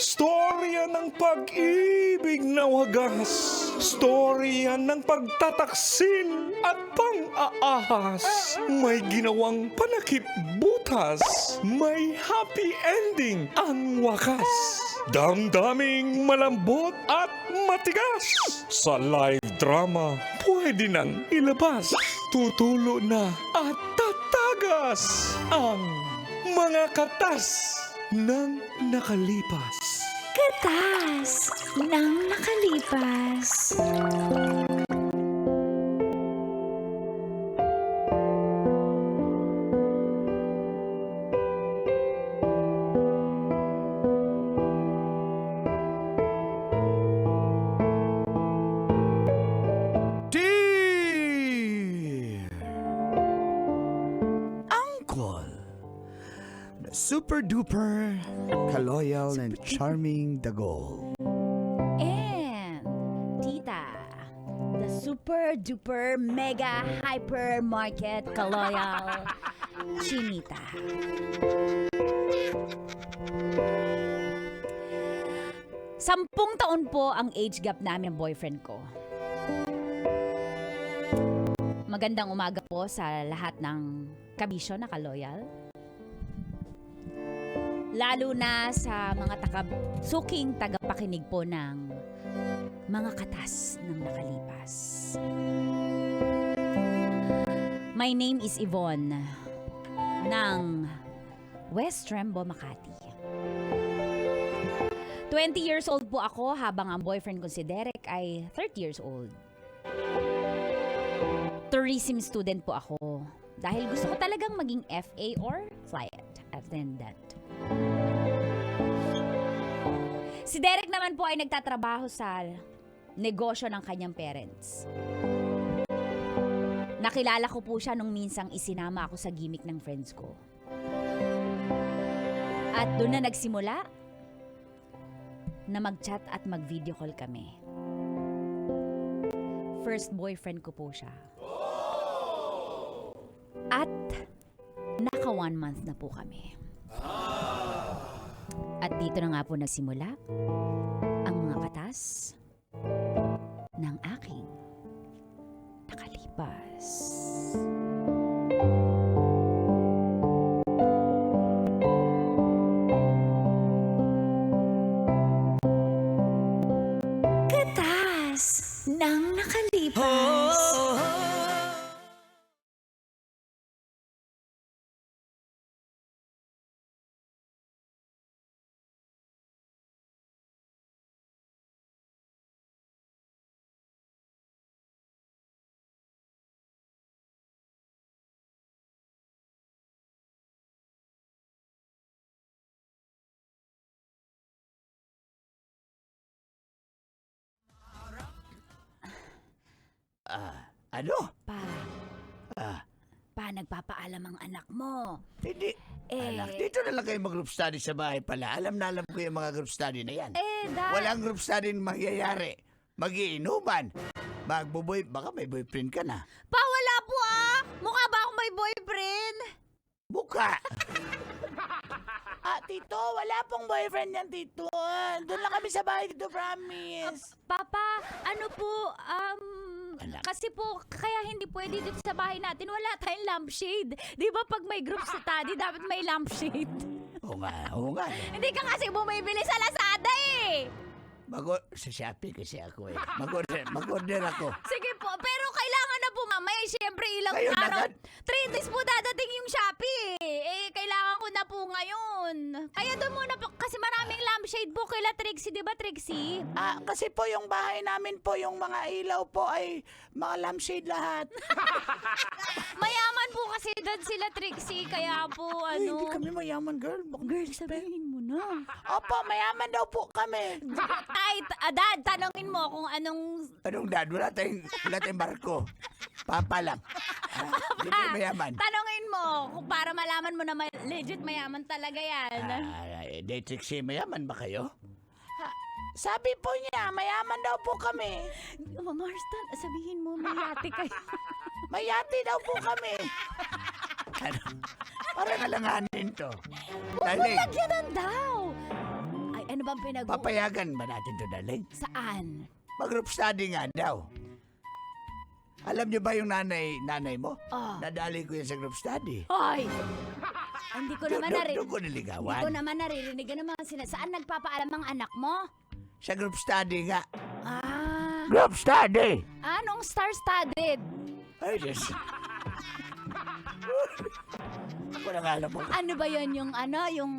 Storya ng pag-ibig na wagas. Storya ng pagtataksil at pang-aahas. May ginawang panakip butas. May happy ending ang wakas. Damdaming malambot at matigas. Sa live drama, pwede nang ilabas. Tutulo na at tatagas ang mga katas ng nakalipas. Katas ng nakalipas. Super duper, kaloyal and charming Dagol. And Tita, the super duper mega hypermarket kaloyal Chinita. Sampung taon po ang age gap namin ng boyfriend ko. Magandang umaga po sa lahat ng kabisyo na kaloyal. Lalo na sa mga suking tagapakinig po ng mga katas ng nakalipas. My name is Yvonne ng West Trembo, Makati. 20 years old po ako habang ang boyfriend ko si Derek ay 30 years old. Tourism student po ako dahil gusto ko talagang maging FA or flight attendant. Si Derek naman po ay nagtatrabaho sa negosyo ng kanyang parents. Nakilala ko po siya nung minsang isinama ako sa gimmick ng friends ko. At doon na nagsimula na mag-chat at mag-video call kami. First boyfriend ko po siya. At naka 1 month na po kami. At dito na nga po nagsimula ang mga katas ng aking nakalipas. Katas ng nakalipas. Ano? Nagpapaalam ang anak mo. Hindi. Anak, dito na lang kayo mag-group study sa bahay pala. Alam ko yung mga group study na yan. Walang group study na mangyayari. Magiinuman. Baka may boyfriend ka na. Pa, wala po Mukha ba akong may boyfriend? Buka! Tito, wala pong boyfriend yan, Tito. Doon lang kami sa bahay, Tito, promise. Papa, ano po, Anak. kasi po, kaya hindi pwede dito sa bahay natin, wala tayong lampshade. Di ba pag may group study, dapat may lampshade? Oo nga. Hindi ka kasi bumibili sa Lazada eh. Sa Shopee kasi ako eh. Mag-order ako. Sige po, pero kailangan na po mamaya. Siyempre ilang Ngayon araw. agad? 3 days po dadating yung Shopee kailangan ko na po ngayon. Kaya doon muna po, kasi maraming lampshade po kila Trixie, di ba Trixie? Kasi po yung bahay namin po, yung mga ilaw po ay mga lampshade lahat. Mayaman po kasi doon sila Trixie, kaya po Ay, hindi kami mayaman, girl. Girl, sabihin mo na. Opo, mayaman daw po kami. Ay, Dad, tanongin mo kung anong... Anong dad? Wala tayong barko. Papa lang. Hindi kayo mayaman. Tanongin mo kung para malaman mo na legit mayaman talaga yan. Trixie, mayaman ba kayo? Sabi po niya, mayaman daw po kami. Marstan, sabihin mo may yate kayo. May yate daw po kami. Parang alanganin to. Lagyanan daw. Ay, ano ba bang Papayagan ba natin to, darling? Saan? Mag-group study nga daw. Alam niyo ba yung nanay mo? Oh. Nadali ko yan sa group study. Hoy! Hindi ko naman Doon ko Hindi niligawan. ko naman naririnig naman saan nagpapaalam ang anak mo? Sa group study nga. Ah, Group study! anong star-studded? Ay, Diyos. Ako na nga alam mo. Ano ba yun yung yung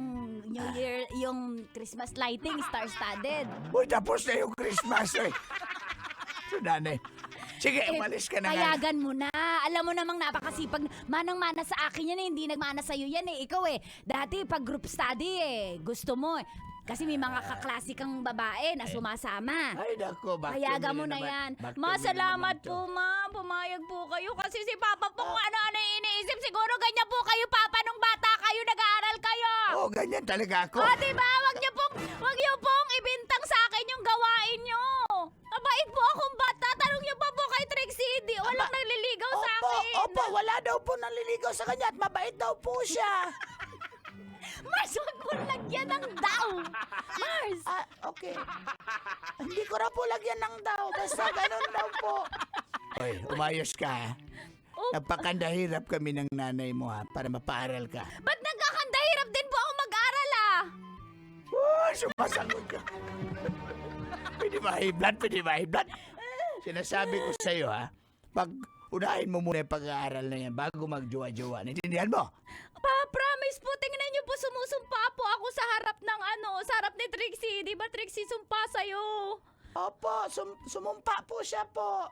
New Year, yung Christmas lighting, star-studded? Uy, tapos na yung Christmas eh. So, nanay. Sige, umalis ka na nga. Payagan mo na. Alam mo namang napakasipag. Manang-mana sa akin yan eh. Hindi nagmana sa'yo yan eh. Ikaw eh. Dati pag group study eh. Gusto mo eh. Kasi may mga kaklasikang babae na sumasama. Ay, nako. Payagan mo na yan. Ma, salamat po ma. Pumayag po kayo. Kasi si Papa po kung ano-ano yung iniisip. Siguro ganyan po kayo, Papa, nung bata kayo, nag-aaral kayo. Oo, ganyan talaga ako. Diba? Wag niyo pong ibintang sa akin yung gawain niyo. Mabait po akong bata. Tanong niyo pa po kay Trixie. Walang nagliligaw sa akin. Opo, wala daw po naliligaw sa kanya at mabait daw po siya. Mars, wag mo lagyan ng daw. Mars. Okay. Hindi ko na po lagyan ng daw. Basta ganun daw po. Oy, umayos ka ha. Napakandahirap kami ng nanay mo ha, para mapaaral ka. Ba't nagkakandahirap din po ako mag-aral Sumasagot ka. Pwede ba high blood? Sinasabi ko sa'yo ha, pag unahin mo muna yung pag-aaral na yan bago magjowa-jowa. Naintindihan mo? Promise po, tingnan niyo po, sumusumpa po ako sa harap ng sa harap ni Trixie. Di ba Trixie sumpa sa'yo? Opo, sumumpa po siya po.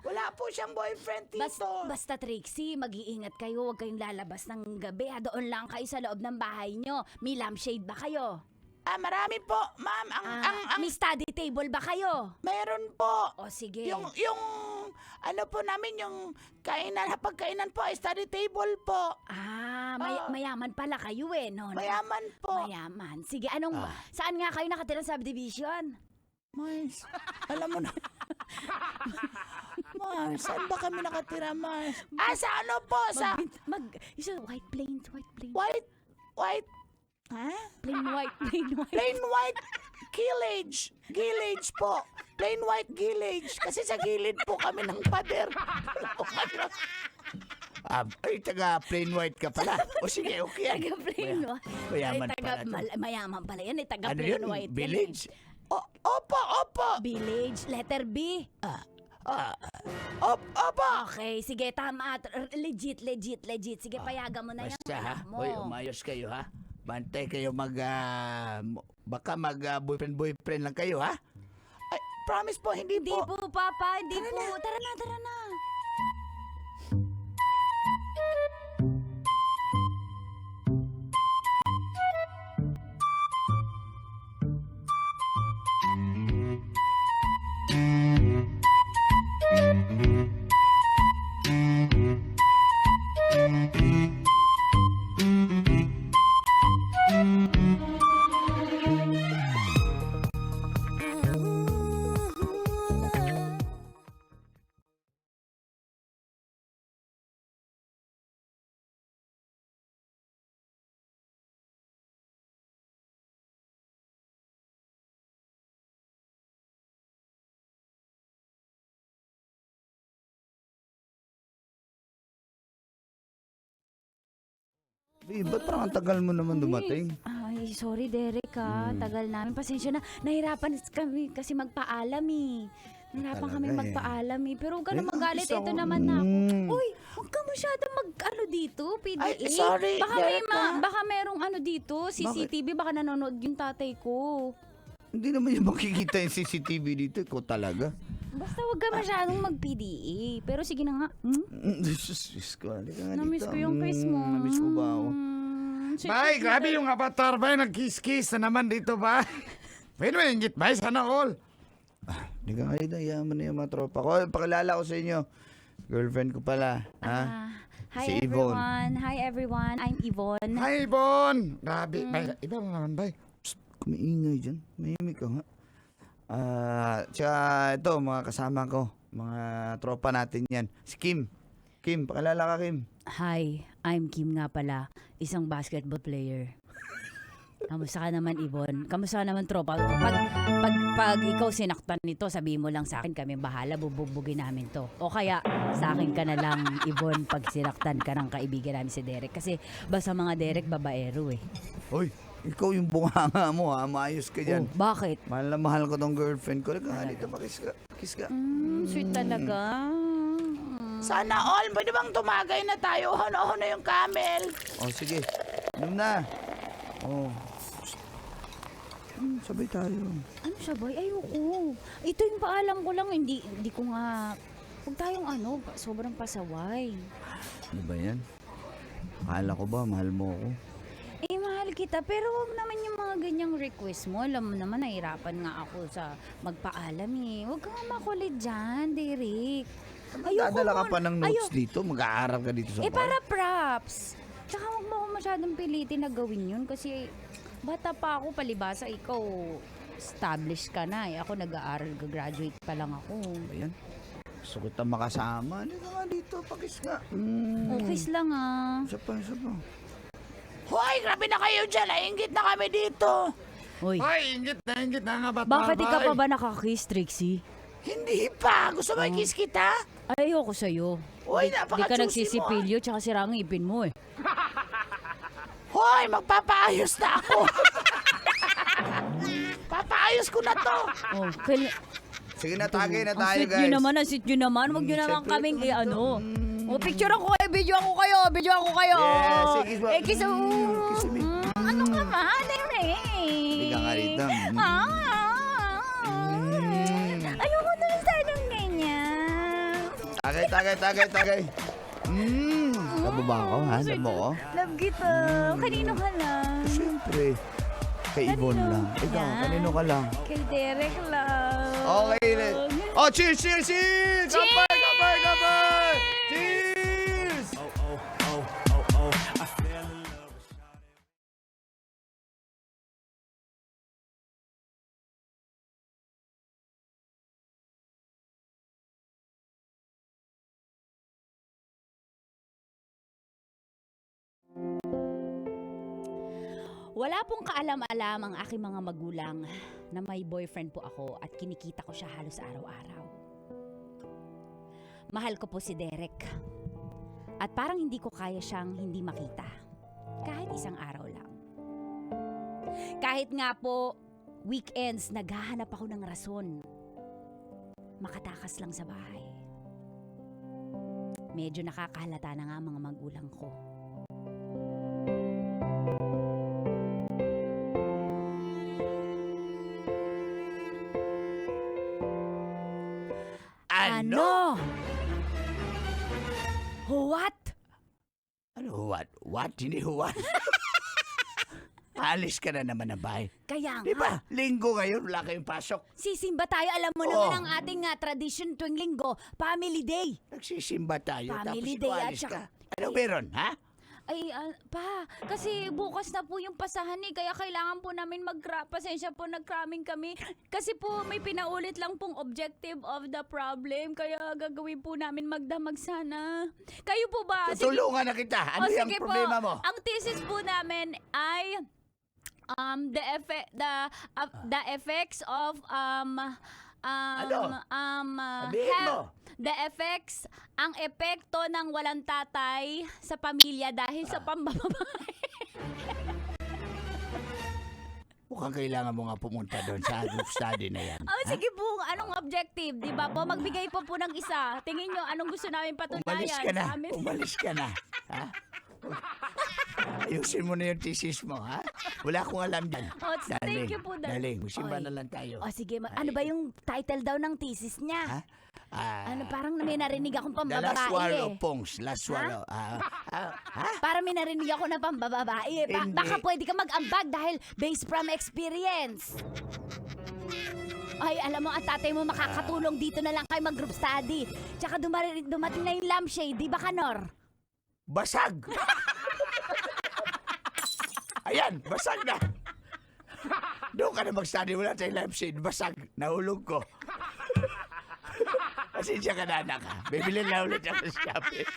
Wala po siyang boyfriend dito. Basta Trixie, mag-iingat kayo. Huwag kayong lalabas ng gabi. Doon lang kayo sa loob ng bahay niyo. May lampshade ba kayo? Marami po, ma'am. May study table ba kayo? Meron po. O sige. Yung ano po namin, yung pagkainan po, ay study table po. Mayaman pala kayo eh, no? Mayaman po. Mayaman. Sige, saan nga kayo nakatira sa subdivision? Mars, alam mo na. Mars, saan ba kami nakatira, Mars? Sa ano po? White plains. White? Ha? Plain white. Plain white Gillage. Gillage po. Plain white Gillage. Kasi sa gilid po kami ng pader. Ay, taga plain white ka pala. O sige, okay yan. Taga plain white. Mayaman pala. Mayaman pala yan. Taga Ano plain yun? white. Village? Opo. Village. Letter B. Opo. Okay, sige, tama. Legit. Sige, payagan mo na yan. Basta ha. Mo. Hoy, umayos kayo ha. Bantay kayo baka boyfriend lang kayo ha. Ay, promise po, hindi Hindi po. po, Papa. Hindi po. Tara na. Ba't parang ang tagal mo naman dumating? Ay, sorry Derek tagal namin. Pasensya na. Nahirapan kami kasi magpaalam eh. Nahirapan kami magpaalam eh. Pero huwag ka na magalit. Ito naman na ako. Uy, huwag ka masyadong dito, PDA. Ay, sorry, Derek, Baka merong dito, CCTV. Baka nanonood yung tatay ko. Hindi naman yung makikita yung CCTV dito. Ikaw talaga. Basta huwag ka masyadong mag-PDA. Pero sige na nga. Diyos ko. Namiss ko yung kiss mo. Namiss ko ba ako? Bay, grabe yung avatar ba? Nag-kiss-kiss na naman dito ba? Pwede mo yung bay, sana all. Hindi ka kayo na, yaman na yung mga tropa ko. Pakilala ko sa inyo. Girlfriend ko pala. Si Hi everyone. I'm Yvonne. Hi, Bon! Grabe. Bay, iba mo naman, bay. Kumiingay dyan. Mahimik ka nga. Tsaka ito, mga kasama ko. Mga tropa natin yan. Si Kim. Kim, pakilala ka, Kim. Hi, I'm Kim nga pala. Isang basketball player. Kamusta ka naman, Ibon? Kamusta ka naman, tropa? Pag ikaw sinaktan nito, sabihin mo lang sa akin, kami bahala, bububugin namin to. O kaya, sa akin ka na lang, Ibon, pag sinaktan ka ng kaibigan namin si Derek. Kasi basta mga Derek, babaero eh. Hoy, ikaw yung bunganga mo ha. Maayos ka dyan. Oh, bakit? Mahal na mahal ko tong girlfriend ko. Laka nga dito, makis ka. Kiss ka. Sweet talaga. Sana all, pwede bang tumagay na tayo? Hano na yung camel. Oh, sige. Inom na. Oh. Sabay tayo. Ano siya, boy? Ayoko. Ito yung paalam ko lang. Hindi ko nga... Huwag tayong sobrang pasaway. Ano ba yan? Akala ko ba, mahal mo ako? Mahal kita, pero wag naman yung mga ganyang request mo. Alam mo naman, nahirapan nga ako sa magpaalam eh. Huwag ka nga makulit dyan, Derek. Dadala ka pa ng notes dito? Mag-aaral ka dito sa bar? Para props. Tsaka huwag mo ako masyadong pilitin na gawin yun kasi bata pa ako, palibasa ikaw. Established ka na eh. Ako nag-aaral, graduate pa lang ako. Ayan. Gusto ko tayong makasama. Hindi ka nga dito, pakis nga. Kiss lang ah. Isa pa. Hoy, grabe na kayo dyan. Nainggit na kami dito. Hoy, Hoy, ingit na nga ba? bakit ikaw pa ba nakakiss, Trixie? Hindi pa. Gusto mo i-kiss kita? Ayoko sa'yo. Hoy, Di ka napaka-juicy mo. nagsisipilyo, tsaka sira ang ipin mo eh. Hoy, magpapaayos na ako. Papaayos ko na to. Oh, Sige na, tagay na ang tayo, sweet guys. nyo naman, ang sweet nyo naman. Huwag nyo naman syempre. kaming picture ako video ako kayo. Yes, sige, Kiss mo. kiss me. Ano ka ba, Derek? Hindi ka nga rito. Ayoko na lang tayo ng ganyan. Tagay. Labo ba ako, ha? Labo ko? Love kita. Kanino ka lang? Siyempre. Kay Yvonne lang. Ikaw, Yan. kanino ka lang? Kay Derek lang. Okay. Oh, cheers! Kapay! Cheers! Wala pong kaalam-alam ang aking mga magulang na may boyfriend po ako at kinikita ko siya halos araw-araw. Mahal ko po si Derek. At parang hindi ko kaya siyang hindi makita. Kahit isang araw lang. Kahit nga po, weekends, naghahanap ako ng rason. Makatakas lang sa bahay. Medyo nakakahalata na nga ang mga magulang ko. Ano? What? Ano, what? Hindi what? Alis ka na naman ng bahay. Kaya Di nga, ba? Linggo ngayon, wala kayong pasok. sisimba tayo. Alam mo Oo. naman ang ating tradition tuwing linggo, Family Day. Nagsisimba tayo, Family tapos day ikaw at alis saka- ka. Ano meron, ha? Ay, pa, kasi bukas na po yung pasahan eh, kaya kailangan po namin pasensya po, nag-cramming kami. Kasi po, may pinaulit lang pong objective of the problem, kaya gagawin po namin magdamag sana. Kayo po ba? Tutulungan na kita. Ano yung sige problema mo? Ang thesis po namin ay the effects of Ano? Sabihin mo. The effects, ang epekto ng walang tatay sa pamilya dahil sa pambababae. Mukhang kailangan mo nga pumunta doon sa group study na yan. Oh, sige po, anong objective, di ba po? Magbigay po ng isa. Tingin nyo, anong gusto namin patunayan Umalis ka na. sa amin? Umalis ka na. Ha? Ayusin mo na yung thesis mo, ha? Wala akong alam dyan. Oh, thank you po, Daling, magsimba Oy. na lang tayo. Oh, sige, ano ba yung title daw ng thesis niya? Ha? Ano, parang may narinig akong The last pambababae swallow, eh. Pongs. Last swallow. Ha? Parang may narinig ako na pambababae eh. Hindi. Baka pwede ka mag-ambag dahil based from experience. Ay, alam mo, ang tatay mo makakatulong dito na lang kayo mag-group study. Tsaka dumating na yung lampshade, di ba, Kanor? Basag! Ayan, basag na! Doon ka na mag-study, wala tayong lampshade. Basag, nahulog ko. Pasensya ka na, anak, ha? Bibili na ulit ako sa Shopee.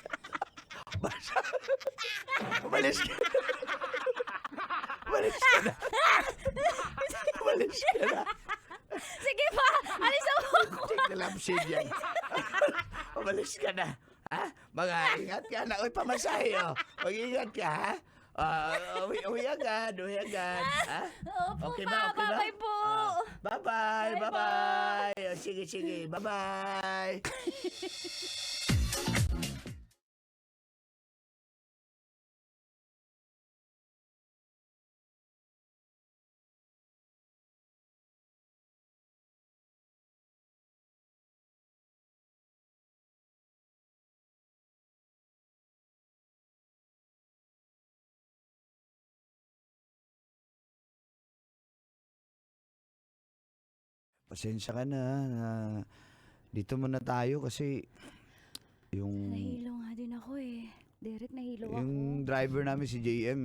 Basag. Umalis ka. Umalis ka na. Umalis ka na. Sige pa, alis ako. Check the lampshade yan. Umalis ka na. Ha? Mag-ingat ka na. Uy, pamasahe, oh. Mag-ingat ka, ha? Uwi agad. Ha? Opo Okay pa, ba? Okay ba? bye-bye po. Bye-bye. Bye-bye. Bye-bye. Sige. Bye-bye. Pasensya ka na. Dito muna tayo kasi yung Nahilo nga din ako eh. Derek, nahilo ako. yung driver namin si JM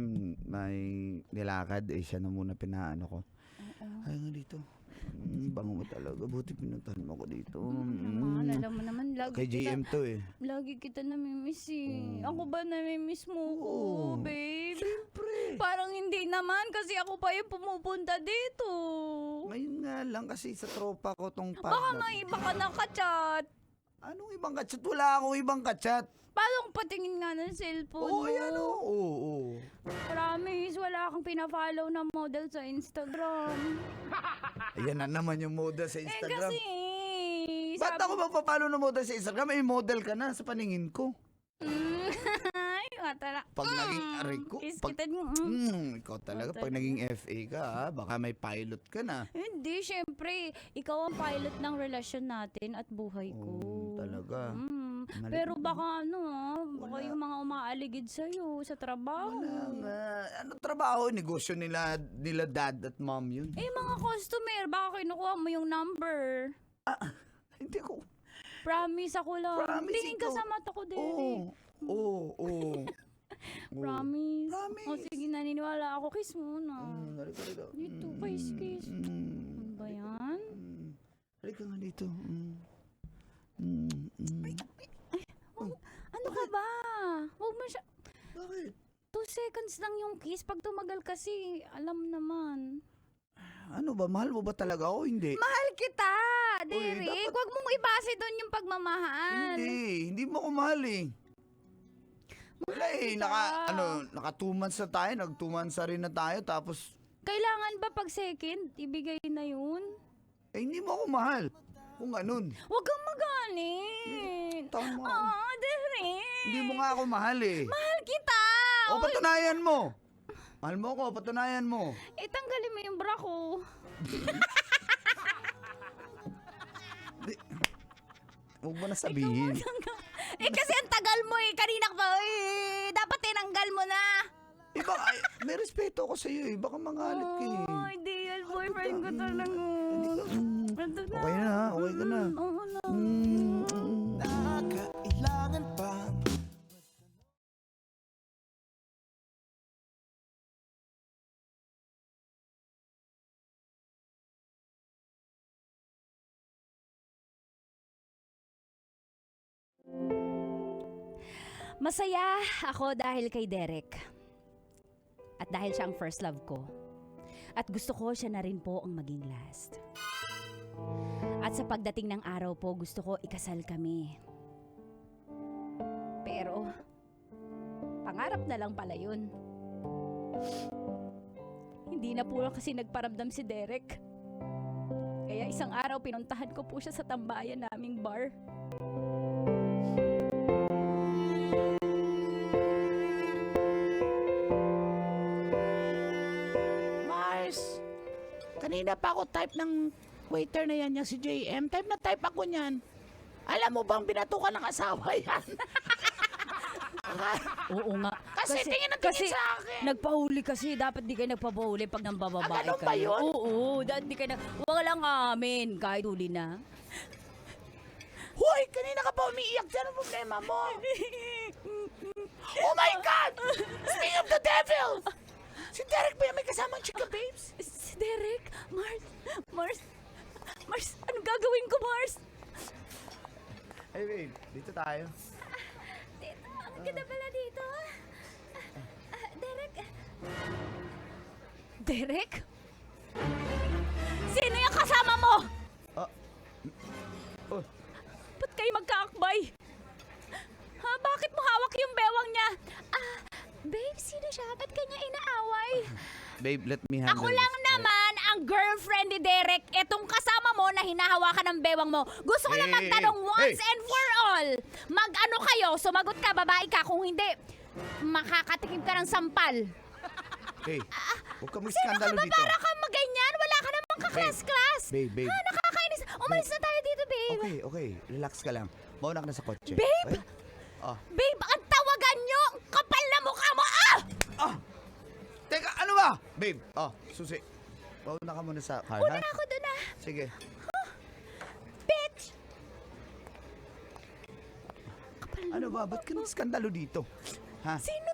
may nilakad siya na muna pinaano ko. Ay nga dito. Bango mo talaga. Buti pinuntahan mo ko dito. Naman, alam mo naman, Kay JM to eh. lagi kita namimiss eh. Ako ba namimiss mo ko, Oo. babe? Siyempre. Parang hindi naman kasi ako pa yung pumupunta dito. Ngayon nga lang kasi sa tropa ko tong Baka may iba ka nakachat. Anong ibang kachat? Wala akong ibang kachat. Paano patingin nga ng cellphone Oo, mo? yan o. Oo. Promise, wala akong pina-follow na model sa Instagram. Ayan na naman yung model sa Instagram. Kasi, Ba't ako magpapalo ng model sa Instagram? May model ka na sa paningin ko. Ay, tara. Pag naging aray ko, Kiss pag, kita. ikaw talaga, pag naging FA ka, ha, baka may pilot ka na. Hindi, syempre. Ikaw ang pilot ng relasyon natin at buhay ko. Talaga. Mali- Pero baka baka yung mga umaaligid sa'yo sa trabaho. Ano trabaho? Negosyo nila dad at mom yun. Eh, mga customer, baka kinukuha mo yung number. Hindi ko. Promise ako lang. Promise Tingin ka ikaw. sa mata ko, Derek. Oo. Promise. Promise. O sige, naniniwala ako. Kiss muna. Halika. Dito, kiss. Ano ba yan? Halika nga dito. Ano ka ba? Huwag mo siya... Bakit? 2 seconds lang yung kiss. Pag tumagal kasi, alam naman. Ano ba? Mahal mo ba talaga ako? Hindi. Mahal kita, Derek. Derek. Huwag mong ibase doon yung pagmamahal. Hindi mo ko mahal eh. Wala eh. Naka 2 months na tayo. Nag 2 months na rin na tayo. Tapos, Kailangan ba pag second, ibigay na yun? hindi mo ako mahal. Kung ganun. Huwag kang magalit. Tama. Derek. Hindi mo nga ako mahal eh. Mahal kita. O, patunayan mo. Mahal mo ako, patunayan mo. Tanggalin mo yung bra ko. Huwag mo na sabihin. Kasi ang tagal mo eh. Kanina pa dapat tinanggal mo na. Ay, may respeto ako sa iyo eh. Baka mangalit ka eh. Oh, ideal boyfriend ko talaga. Ito na. Okay na ha? Okay ka na. Oo na. Nakakailangan pang Masaya ako dahil kay Derek. At dahil siya ang first love ko. At gusto ko siya na rin po ang maging last. At sa pagdating ng araw po, gusto ko ikasal kami. Pero, pangarap na lang pala yun. Hindi na po kasi nagparamdam si Derek. Kaya isang araw pinuntahan ko po siya sa tambayan naming bar. Mars, kanina pa ako type ng waiter na yan, yung si JM. Type na type ako niyan. Alam mo bang binatukan ng asawa yan? Oo nga. Kasi tingin na tingin sa akin. Nagpahuli kasi. Dapat di kayo nagpapahuli pag nang bababae ganun kayo. ba yun? Oo. Dapat di kayo walang amin. Kahit huli na. Hoy, kanina ka pa umiiyak dyan. Ang problema mo. Oh my God! Speaking of the devil! Si Derek ba yung may kasamang chika, babes? Si Derek? Mars, anong gagawin ko, Mars? Hey babe, dito tayo. Dito, ang ganda pala dito. Derek. Derek? Sino yung kasama mo? Ba't kayo magkaakbay? Ha, bakit mo hawak yung bewang niya? Babe, sino siya? Ba't kanya inaaway? Babe, let me handle Ako lang naman ang girlfriend ni Derek. Etong kasama mo na hinahawakan ng bewang mo. Gusto ko lang Hey, magtanong once hey. and for all. Mag-ano kayo? Sumagot ka, babae ka. Kung hindi, makakatikim ka ng sampal. Hey, huwag ka Sino ka mag-skandalo ba? dito. Para ka maganyan? Wala ka namang kaklas-klas. Babe. Ha, nakakainis. Umalis na tayo dito, babe. Okay. Relax ka lang. Mauna ka na sa kotse. Babe! Okay? Babe, ang tawagan nyo! Ang kapal na mukha mo! Teka, ano ba? Babe, susi. Mauna ka muna sa car, Una ha? na ako dun ah. Sige. Bitch! Ano ba? Ba't ka nag-skandalo dito? Ha? Sino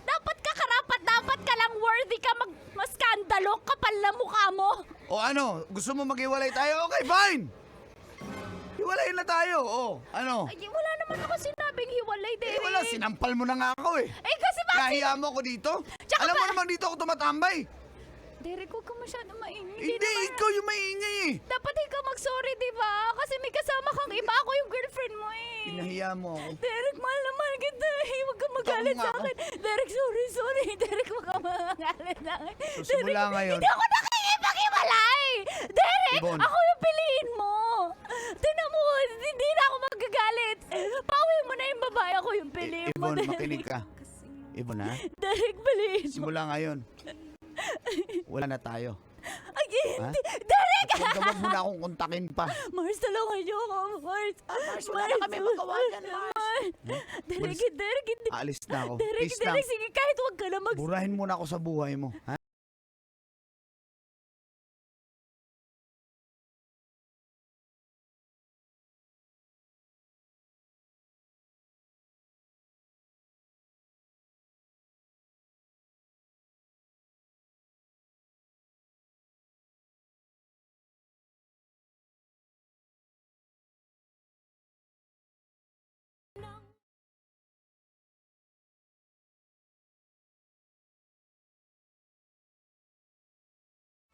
dapat ka karapat, dapat ka lang worthy ka maskandalo, kapal na mukha mo. O ano? Gusto mo maghiwalay tayo? Okay, fine! Hiwalay na tayo. Ano? Ay, wala naman ako sinabing hiwalay, Derek. Wala, sinampal mo na nga ako eh. Kasi bakit? Nahiya mo ako dito? Tsaka Alam mo ba- naman dito ako tumatambay. Derek, huwag ka masyado maingay. Hindi, naman- ikaw yung maingay eh. Dapat ikaw mag-sorry, di ba? Kasi may kasama kang iba. Ako yung girlfriend mo eh. Pinahiya mo ako. Derek, mahal naman kita eh. Huwag kang magalit Tama sa ako. akin. Derek, sorry. Derek, huwag kang magalit sa akin. So, simula Derek, ngayon- Hindi ako nakikipag-iwalay! Derek, Ibon. ako yung piliin mo. Tinan mo, hindi na ako magagalit. Pauwi mo na yung babae, ako yung piliin mo, Ibon, Derek. makinig ka. Ibon ha? Derek, piliin mo. Simula ngayon. Wala na tayo. Ay, Ha? hindi. Derek! Huwag mo na akong kontakin pa. Mars, tulungan niyo ako, Mars. Mars, wala na kami magawa dyan, Mars. Derek, hindi. Aalis na ako. Derek, Please lang. sige, kahit huwag ka na Burahin mo na ako sa buhay mo. Ha?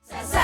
Sa